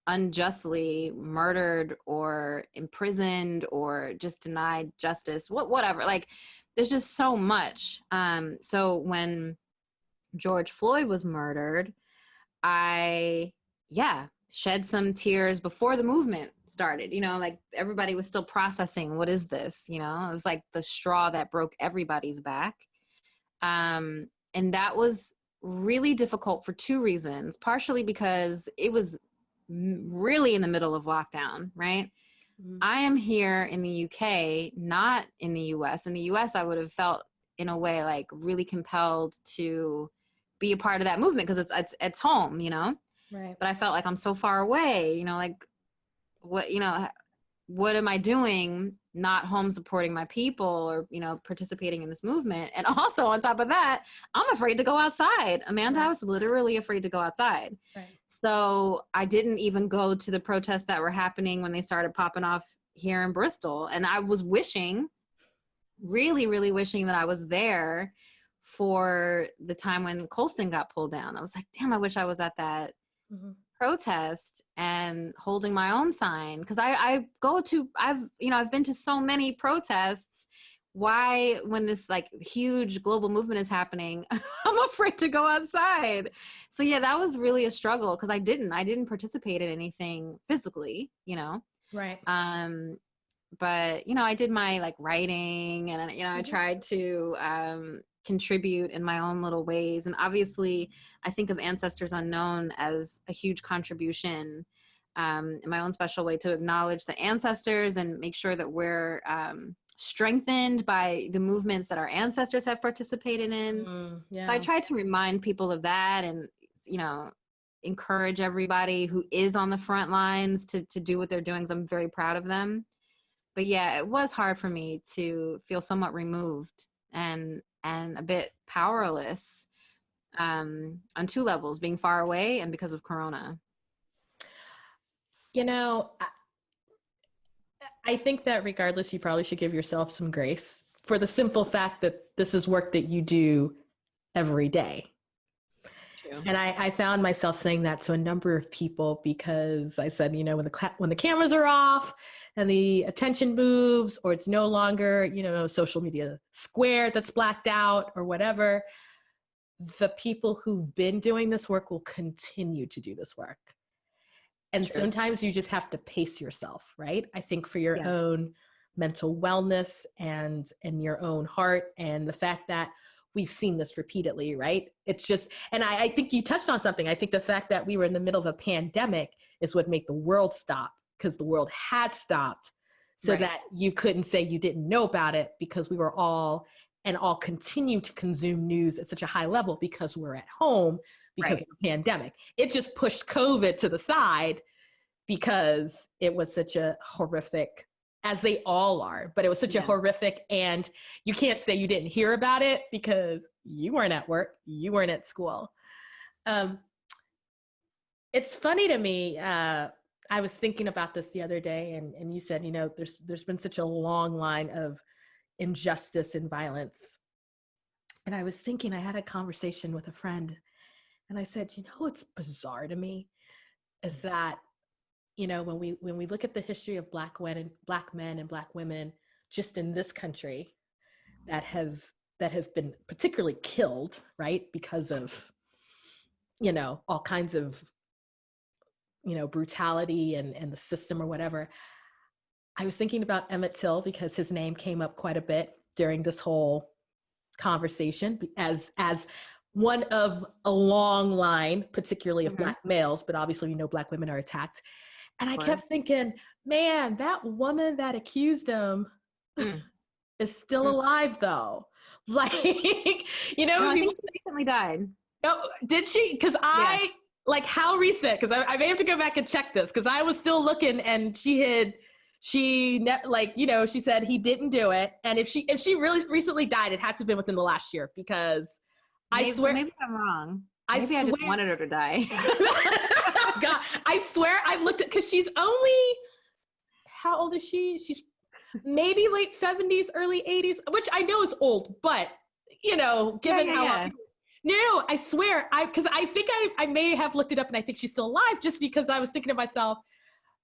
unjustly murdered or imprisoned or just denied justice, whatever. Like there's just so much. So when George Floyd was murdered, I, shed some tears before the movement started. Like everybody was still processing, what is this? It was like the straw that broke everybody's back. And that was really difficult for two reasons. Partially because it was really in the middle of lockdown, right? Mm-hmm. I am here in the UK, not in the US. In the US, I would have felt in a way like really compelled to be a part of that movement because it's home, Right. But I felt like I'm so far away, like what am I doing not home supporting my people or, participating in this movement? And also on top of that, I'm afraid to go outside. Amanda, Right. I was literally afraid to go outside. Right. So I didn't even go to the protests that were happening when they started popping off here in Bristol. And I was really, really wishing that I was there for the time when Colston got pulled down. I was like, damn, I wish I was at that Mm-hmm. protest and holding my own sign. Cause I've been to so many protests. Why, when this like huge global movement is happening, I'm afraid to go outside. So yeah, that was really a struggle. Cause I didn't participate in anything physically, Right. but, you know, I did my like writing, and, you know, I tried to contribute in my own little ways. And obviously I think of Ancestors Unknown as a huge contribution in my own special way to acknowledge the ancestors and make sure that we're strengthened by the movements that our ancestors have participated in. So I Yeah. try to remind people of that, and, you know, encourage everybody who is on the front lines to do what they're doing, because I'm very proud of them. But yeah, it was hard for me to feel somewhat removed and a bit powerless on two levels, being far away and because of Corona. You know, I think that regardless, you probably should give yourself some grace for the simple fact that this is work that you do every day. True. And I found myself saying that to a number of people, because I said, you know, when the cameras are off and the attention moves, or it's no longer, you know, social media square that's blacked out or whatever, the people who've been doing this work will continue to do this work. And True. sometimes you just have to pace yourself, right? I think for your Yeah. own mental wellness and your own heart, and the fact that we've seen this repeatedly, right? It's just, and I think you touched on something. I think the fact that we were in the middle of a pandemic is what made the world stop, because the world had stopped, so Right. that you couldn't say you didn't know about it, because we were all continue to consume news at such a high level because we're at home because Right. of the pandemic. It just pushed COVID to the side because it was such a horrific, as they all are, but it was such a horrific, and you can't say you didn't hear about it because you weren't at work, you weren't at school. It's funny to me, I was thinking about this the other day, and you said, you know, there's been such a long line of injustice and violence. And I was thinking, I had a conversation with a friend, and I said, you know, what's bizarre to me is that, you know, when we look at the history of Black men and Black women just in this country that have been particularly killed, right, because of, you know, all kinds of, you know, brutality and the system or whatever. I was thinking about Emmett Till, because his name came up quite a bit during this whole conversation as one of a long line, particularly of Black males, but obviously we know Black women are attacked. And I kept thinking, man, that woman that accused him is still alive, though. Like, you know, No, I think she recently died. No, did she? Because like, how recent? Because I may have to go back and check this, because I was still looking, and like, you know, she said he didn't do it. And if she really recently died, it had to have been within the last year, because I swear. Maybe I'm wrong. I just wanted her to die. God, I swear I looked at, because she's only, how old is she? She's maybe late 70s, early 80s, which I know is old, but, you know, given how long. No, I swear, because I think I may have looked it up, and I think she's still alive, just because I was thinking to myself,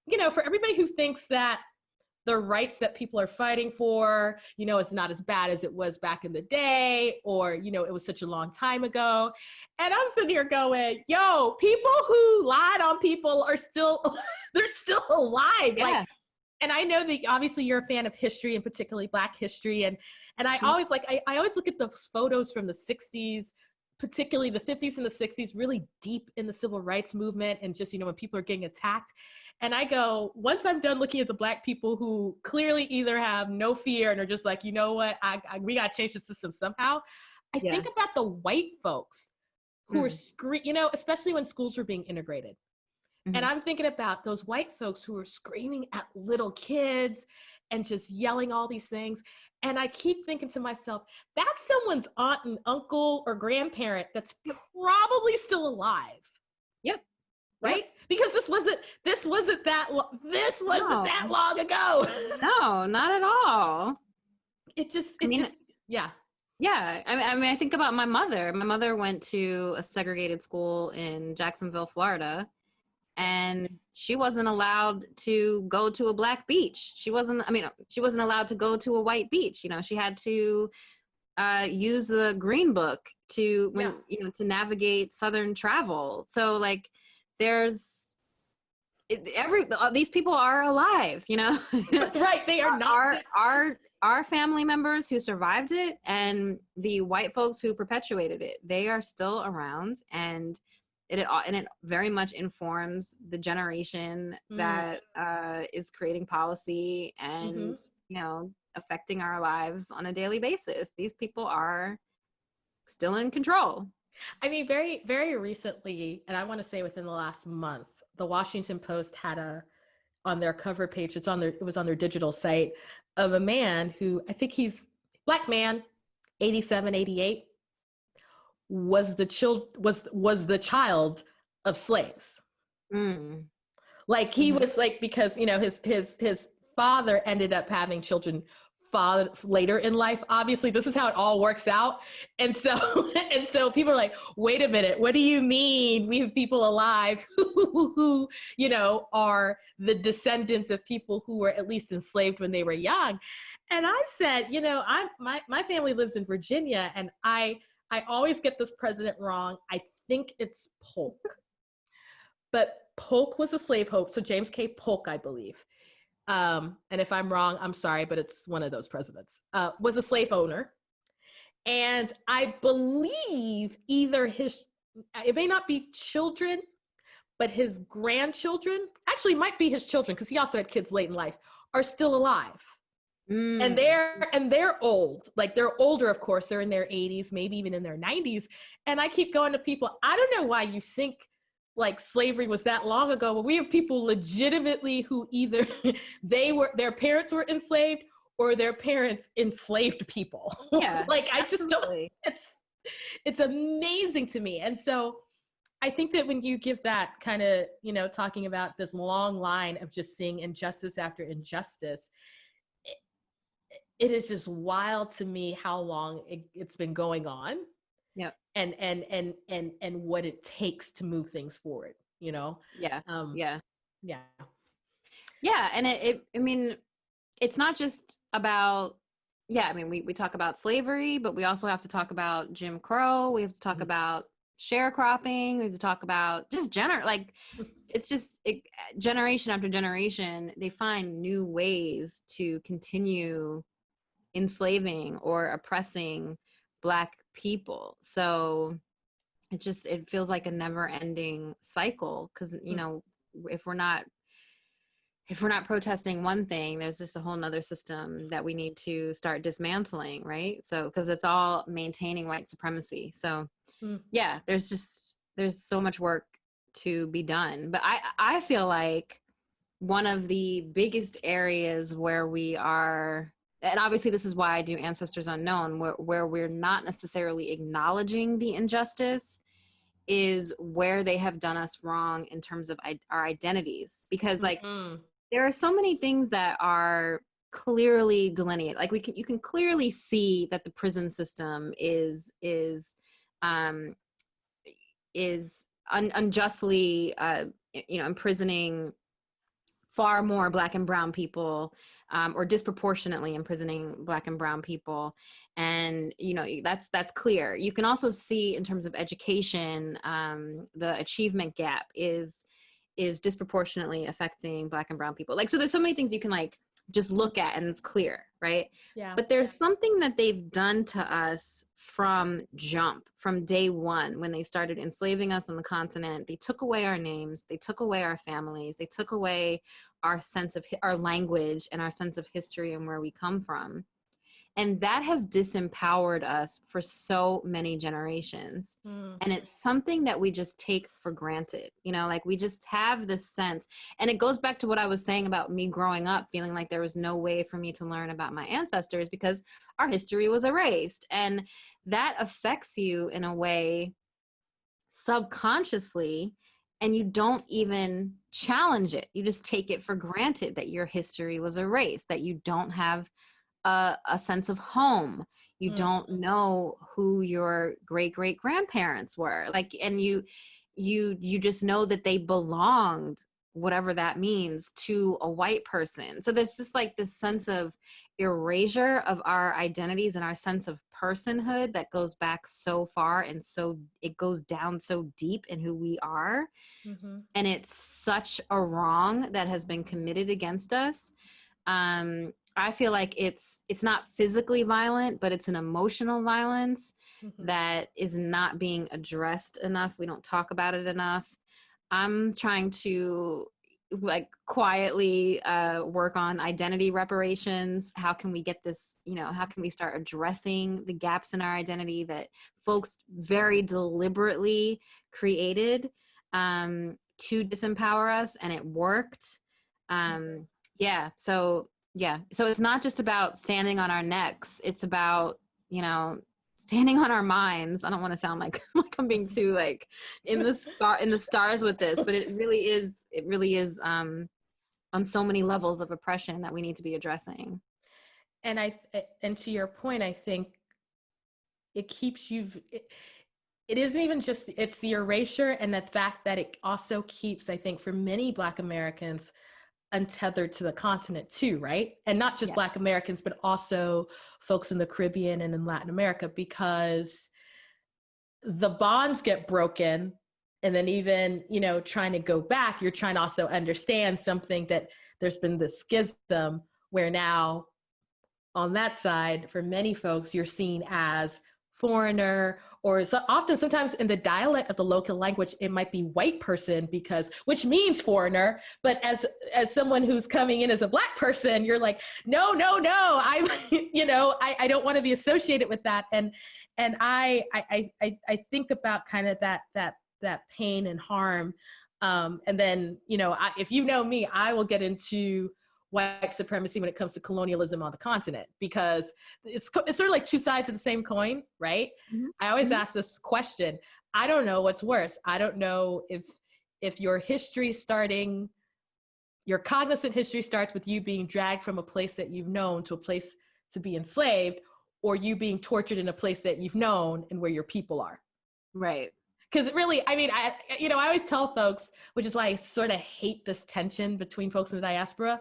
you know, for everybody who thinks that the rights that people are fighting for, you know, it's not as bad as it was back in the day, or, you know, it was such a long time ago. And I'm sitting here going, yo, people who lied on people are still, they're still alive. Yeah. Like, and I know that obviously you're a fan of history, and particularly Black history. And I always I always look at those photos from the 60s, particularly the 50s and the 60s, really deep in the civil rights movement, and just, you know, when people are getting attacked. And I go, once I'm done looking at the Black people who clearly either have no fear and are just like, you know what, we got to change the system somehow. I think about the white folks who are you know, especially when schools were being integrated. And I'm thinking about those white folks who are screaming at little kids and just yelling all these things. And I keep thinking to myself, that's someone's aunt and uncle or grandparent that's probably still alive. Yep. Right? Because this wasn't that long ago. No, not at all. Yeah. Yeah. I mean, I think about my mother. My mother went to a segregated school in Jacksonville, Florida, and she wasn't allowed to go to a Black beach. She wasn't allowed to go to a white beach. You know, she had to use the Green Book to to navigate Southern travel. So like, these people are alive, you know. Right, they are not. Our family members who survived it and the white folks who perpetuated it, they are still around, and it very much informs the generation that is creating policy and you know, affecting our lives on a daily basis. These people are still in control. I mean, very, very recently, and I want to say within the last month, the Washington Post had on their cover page, it was on their digital site, of a man who, I think he's Black man, 87, 88, was the child of slaves. Like he was like, because, you know, his father ended up having children later in life. Obviously, this is how it all works out. And so and so people are like, wait a minute, what do you mean we have people alive who you know, are the descendants of people who were at least enslaved when they were young? And I said, you know, my family lives in Virginia, and I always get this president wrong. I think it's Polk. But Polk was a slave owner, so James K. Polk, I believe. And if I'm wrong, I'm sorry, but it's one of those presidents, was a slave owner. And I believe either it may not be children, but his grandchildren, actually might be his children, because he also had kids late in life, are still alive. And they're old. Like, they're older, of course. They're in their 80s, maybe even in their 90s. And I keep going to people, I don't know why you think like slavery was that long ago, but we have people legitimately who either their parents were enslaved, or their parents enslaved people. Yeah. Like, I just don't, it's amazing to me. And so I think that when you give that kind of, you know, talking about this long line of just seeing injustice after injustice, it is just wild to me how long it's been going on. Yeah. And what it takes to move things forward, you know? Yeah. Yeah. And I mean, it's not just about, I mean, we talk about slavery, but we also have to talk about Jim Crow. We have to talk about sharecropping. We have to talk about just it's just generation after generation, they find new ways to continue enslaving or oppressing Black people. So it feels like a never ending cycle, because, you know, if we're not protesting one thing, there's just a whole nother system that we need to start dismantling, right? So, because it's all maintaining white supremacy. So yeah, there's so much work to be done. But I feel like one of the biggest areas where we are, and obviously this is why I do Ancestors Unknown, where we're not necessarily acknowledging the injustice, is where they have done us wrong in terms of our identities. Because like, there are so many things that are clearly delineated. Like, you can clearly see that the prison system is unjustly, you know, imprisoning far more Black and brown people, or disproportionately imprisoning Black and brown people. And, you know, that's clear. You can also see in terms of education, the achievement gap is disproportionately affecting Black and brown people. Like, so there's so many things you can like just look at and it's clear, right? Yeah. But there's something that they've done to us from day one, when they started enslaving us on the continent. They took away our names, they took away our families, they took away our sense of our language and our sense of history and where we come from. And that has disempowered us for so many generations. And it's something that we just take for granted. You know, like, we just have this sense. And it goes back to what I was saying about me growing up, feeling like there was no way for me to learn about my ancestors because our history was erased. And that affects you in a way subconsciously, and you don't even challenge it. You just take it for granted that your history was erased, that you don't have a sense of home. You don't know who your great grandparents were, like, and you just know that they belonged, whatever that means, to a white person. So there's just like this sense of erasure of our identities and our sense of personhood that goes back so far, and so it goes down so deep in who we are. Mm-hmm. And it's such a wrong that has been committed against us. I feel like it's not physically violent, but it's an emotional violence Mm-hmm. that is not being addressed enough. We don't talk about it enough. I'm trying to like quietly work on identity reparations. How can we get this, how can we start addressing the gaps in our identity that folks very deliberately created to disempower us, and it worked. So it's not just about standing on our necks. It's about, standing on our minds. I don't want to sound like I'm being too like in the stars with this, but it really is on so many levels of oppression that we need to be addressing. And to your point, I think it keeps you, it isn't even just, it's the erasure and the fact that it also keeps, I think, for many Black Americans untethered to the continent too, right? And not just Black Americans, but also folks in the Caribbean and in Latin America, because the bonds get broken. And then even, trying to go back, you're trying to also understand something that there's been this schism where now on that side, for many folks, you're seen as foreigner, or so often sometimes in the dialect of the local language, it might be white person, which means foreigner. But as someone who's coming in as a Black person, you're like, no, I'm, I don't want to be associated with that. And I think about kind of that pain and harm. And then, if you know me, I will get into white supremacy when it comes to colonialism on the continent, because it's sort of like two sides of the same coin, right? Mm-hmm. I always ask this question. I don't know what's worse. I don't know if your cognizant history starts with you being dragged from a place that you've known to a place to be enslaved, or you being tortured in a place that you've known and where your people are. Right. Because really, I mean, I always tell folks, which is why I sort of hate this tension between folks in the diaspora.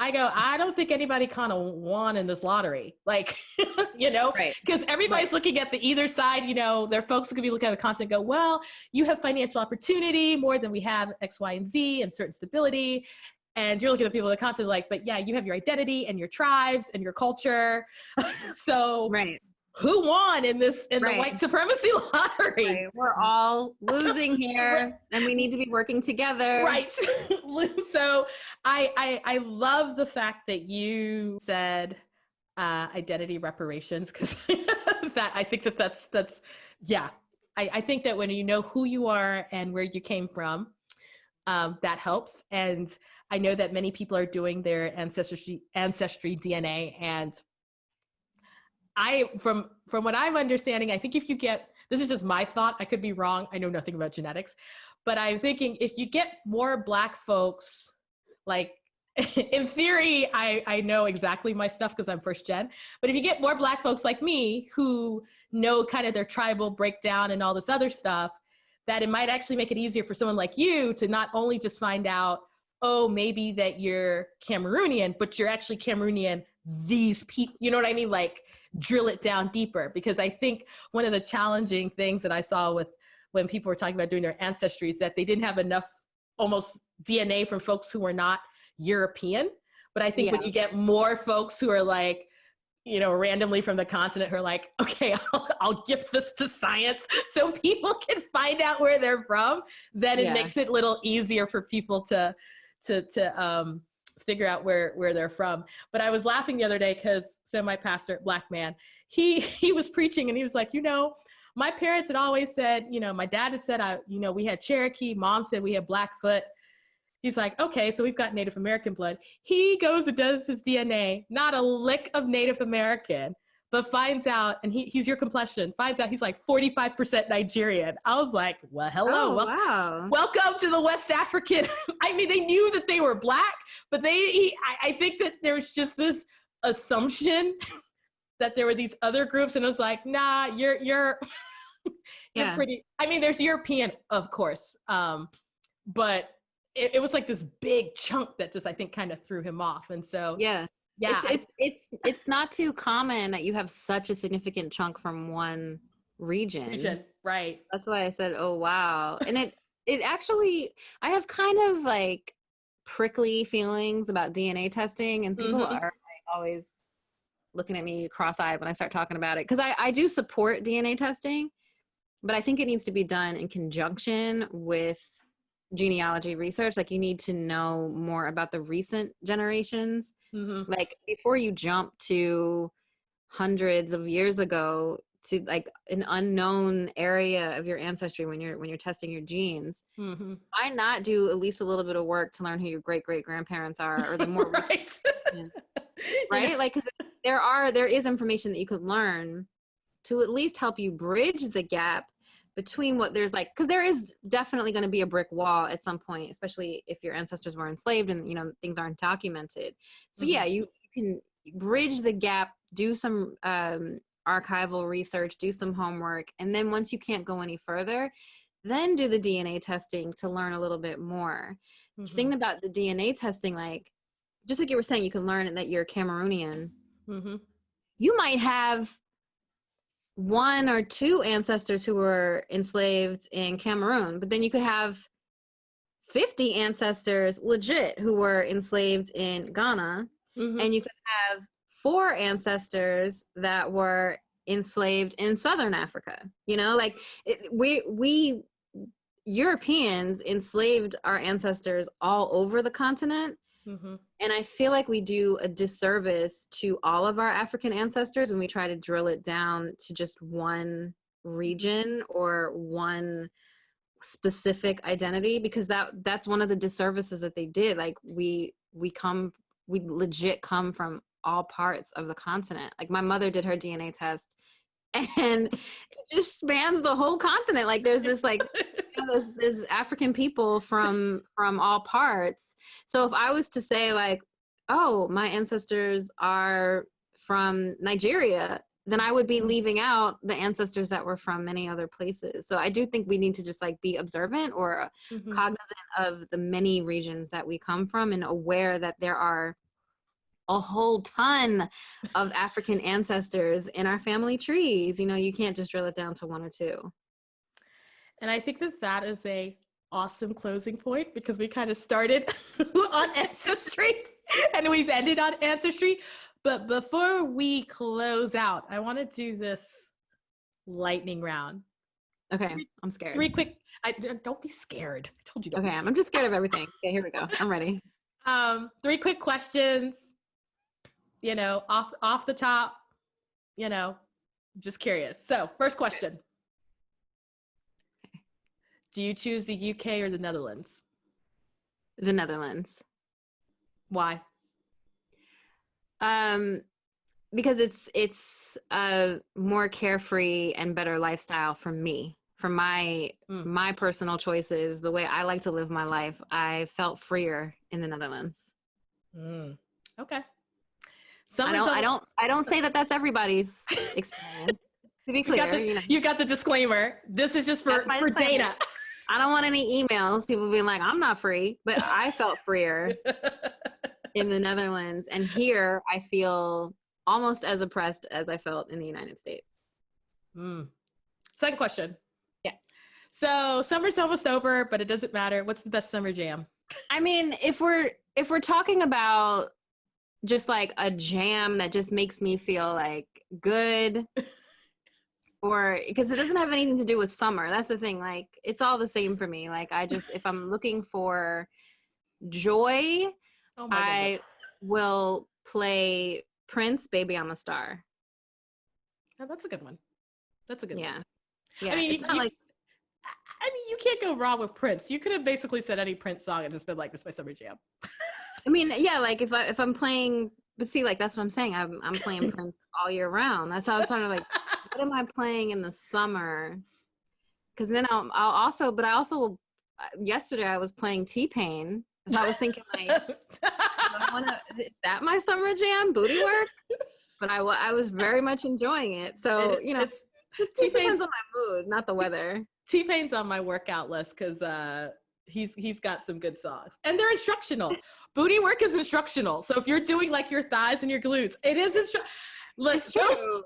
I go, I don't think anybody kind of won in this lottery. Like, because everybody's looking at the either side, there are folks who could be looking at the continent and go, well, you have financial opportunity more than we have X, Y, and Z and certain stability. And you're looking at the people on the continent like, but yeah, you have your identity and your tribes and your culture. So who won in the white supremacy lottery? Right. We're all losing here and we need to be working together. Right. So I love the fact that you said identity reparations, because I think that's I think that when you know who you are and where you came from, that helps. And I know that many people are doing their ancestry DNA, and from what I'm understanding, I think if you get, this is just my thought, I could be wrong, I know nothing about genetics, but I'm thinking if you get more Black folks, like in theory, I know exactly my stuff because I'm first gen, but if you get more Black folks like me who know kind of their tribal breakdown and all this other stuff, that it might actually make it easier for someone like you to not only just find out, oh, maybe that you're Cameroonian, but you're actually Cameroonian, these people, you know what I mean? Like, drill it down deeper. Because I think one of the challenging things that I saw with when people were talking about doing their ancestry is that they didn't have enough almost DNA from folks who were not European. But I think when you get more folks who are like, randomly from the continent, who are like, okay, I'll gift this to science so people can find out where they're from, then it makes it a little easier for people to figure out where they're from. But I was laughing the other day because my pastor, Black man, he was preaching and he was like, my parents had always said, my dad had said, we had Cherokee, mom said we had Blackfoot. He's like, okay, so we've got Native American blood. He goes and does his DNA, not a lick of Native American, but finds out, and he's your complexion, finds out he's like 45% Nigerian. I was like, well, hello. Wow. Welcome to the West African. I mean, they knew that they were Black, but I think that there's just this assumption that there were these other groups, and it was like, nah, you're pretty, I mean, there's European, of course, but it was like this big chunk that just, I think, kind of threw him off. And so, Yeah. It's not too common that you have such a significant chunk from one region. Right. That's why I said, oh wow. And it actually, I have kind of like prickly feelings about DNA testing, and people Mm-hmm. are like always looking at me cross-eyed when I start talking about it, because I do support DNA testing, but I think it needs to be done in conjunction with genealogy research. Like, you need to know more about the recent generations. Mm-hmm. Like, before you jump to hundreds of years ago to like an unknown area of your ancestry when you're testing your genes, Mm-hmm. why not do at least a little bit of work to learn who your great great grandparents are, or the more Right. recent, right? Like, because there is information that you could learn to at least help you bridge the gap between what there's like, because there is definitely going to be a brick wall at some point, especially if your ancestors were enslaved and things aren't documented. So Mm-hmm. yeah, you can bridge the gap, do some archival research, do some homework, and then once you can't go any further, then do the DNA testing to learn a little bit more. Mm-hmm. Thing about the DNA testing, like, just like you were saying, you can learn that you're Cameroonian. Mm-hmm. You might have one or two ancestors who were enslaved in Cameroon, but then you could have 50 ancestors legit who were enslaved in Ghana, Mm-hmm. and you could have 4 ancestors that were enslaved in Southern Africa. Like, we Europeans enslaved our ancestors all over the continent. Mm-hmm. And I feel like we do a disservice to all of our African ancestors when we try to drill it down to just one region or one specific identity, because that's one of the disservices that they did. Like, we legit come from all parts of the continent. Like, my mother did her DNA test, and it just spans the whole continent. Like, there's this like there's African people from all parts. So if I was to say like, oh, my ancestors are from Nigeria, then I would be leaving out the ancestors that were from many other places. So I do think we need to just like be observant or Mm-hmm. cognizant of the many regions that we come from, and aware that there are a whole ton of African ancestors in our family trees. You can't just drill it down to 1 or 2. And I think that is a awesome closing point, because we kind of started on ancestry and we've ended on ancestry. But before we close out, I want to do this lightning round. Okay, I'm scared. 3 quick. Don't be scared. I told you. Don't okay, I'm just scared of everything. Okay, here we go. I'm ready. 3 quick questions. Off the top. Just curious. So, first question. Okay. Do you choose the UK or the Netherlands? The Netherlands. Why? Because it's a more carefree and better lifestyle for me. For my personal choices, the way I like to live my life, I felt freer in the Netherlands. Okay. I don't say that that's everybody's experience. To be clear, you got the disclaimer. This is just for Dana. I don't want any emails, people being like, I'm not free, but I felt freer in the Netherlands, and here I feel almost as oppressed as I felt in the United States. Second question. Yeah. So summer's almost over, but it doesn't matter. What's the best summer jam? I mean, if we're talking about just like a jam that just makes me feel like good, or because it doesn't have anything to do with summer. That's the thing. Like, it's all the same for me. Like, if I'm looking for joy, I will play Prince, Baby I'm a Star. Oh, that's a good one. That's a good one. Yeah. I mean, you can't go wrong with Prince. You could have basically said any Prince song and just been like, "This is my summer jam." I mean, yeah, like if I'm playing, but see, like that's what I'm saying. I'm playing Prince all year round. That's how I was trying to like, what am I playing in the summer? Because then I'll also, but I also yesterday I was playing T-Pain. So I was thinking like, is that my summer jam, Booty Work? But I was very much enjoying it. So it depends on my mood, not the weather. T-Pain's on my workout list because he's got some good songs, and they're instructional. Booty work is instructional. So if you're doing like your thighs and your glutes, it is Look,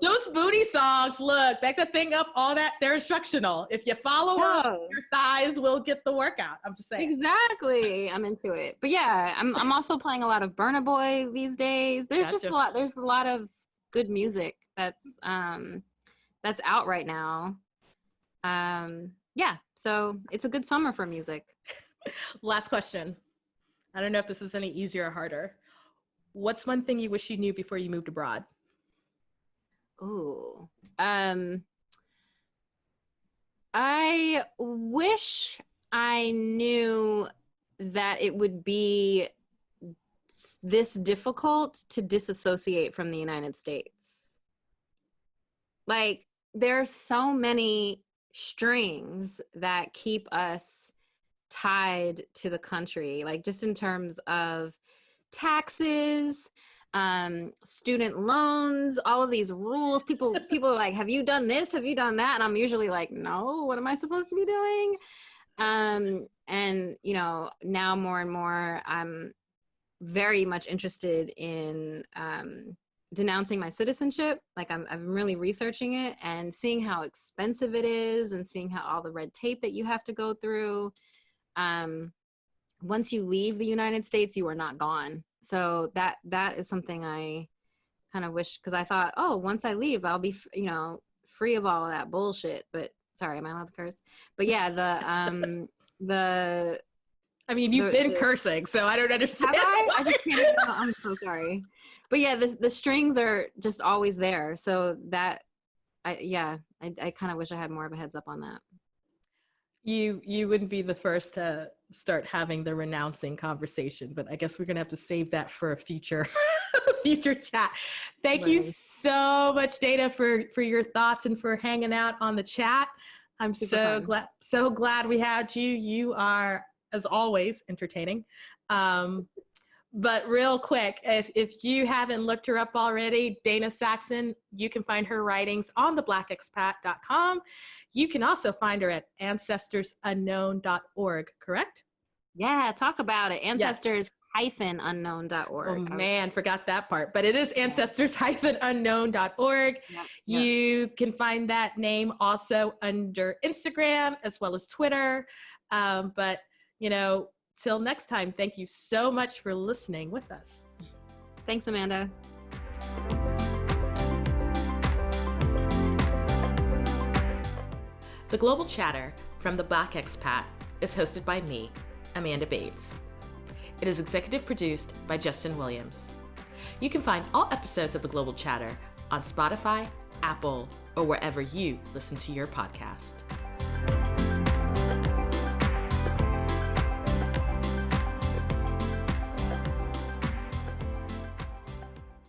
those booty songs, look, back the thing up, all that, they're instructional. If you follow up, your thighs will get the workout. I'm just saying. Exactly. I'm into it. But yeah, I'm also playing a lot of Burna Boy these days. There's just there's a lot of good music that's out right now. Yeah, so it's a good summer for music. Last question. I don't know if this is any easier or harder. What's one thing you wish you knew before you moved abroad? Ooh. I wish I knew that it would be this difficult to disassociate from the United States. Like, there are so many strings that keep us tied to the country, like just in terms of taxes, student loans, all of these rules. People are like, have you done this? Have you done that? And I'm usually like, no, what am I supposed to be doing? And you know, now more and more, I'm very much interested in denouncing my citizenship. Like I'm really researching it and seeing how expensive it is and seeing how all the red tape that you have to go through. Once you leave the United States, you are not gone. So that is something I kind of wish, because I thought, oh, once I leave, I'll be, you know, free of all of that bullshit. But sorry, am I allowed to curse? But yeah, I mean, you've been cursing, so I don't understand. Have I just can't even, I'm so sorry. But yeah, the strings are just always there. So that, I kind of wish I had more of a heads up on that. You wouldn't be the first to start having the renouncing conversation, but I guess we're gonna have to save that for a future chat. Thank you so much, Dana, for your thoughts and for hanging out on the chat. I'm so glad we had you. You are, as always, entertaining. But real quick, if you haven't looked her up already, Dana Saxon, you can find her writings on the blackexpat.com. You can also find her at ancestorunknown.org, correct? Yeah, talk about it. Ancestors-unknown.org. Oh man, forgot that part. But it is ancestors-unknown.org. Yep. You can find that name also under Instagram as well as Twitter. But, you know, till next time, thank you so much for listening with us. Thanks, Amanda. The Global Chatter from the Black Expat is hosted by me, Amanda Bates. It is executive produced by Justin Williams. You can find all episodes of The Global Chatter on Spotify, Apple, or wherever you listen to your podcast.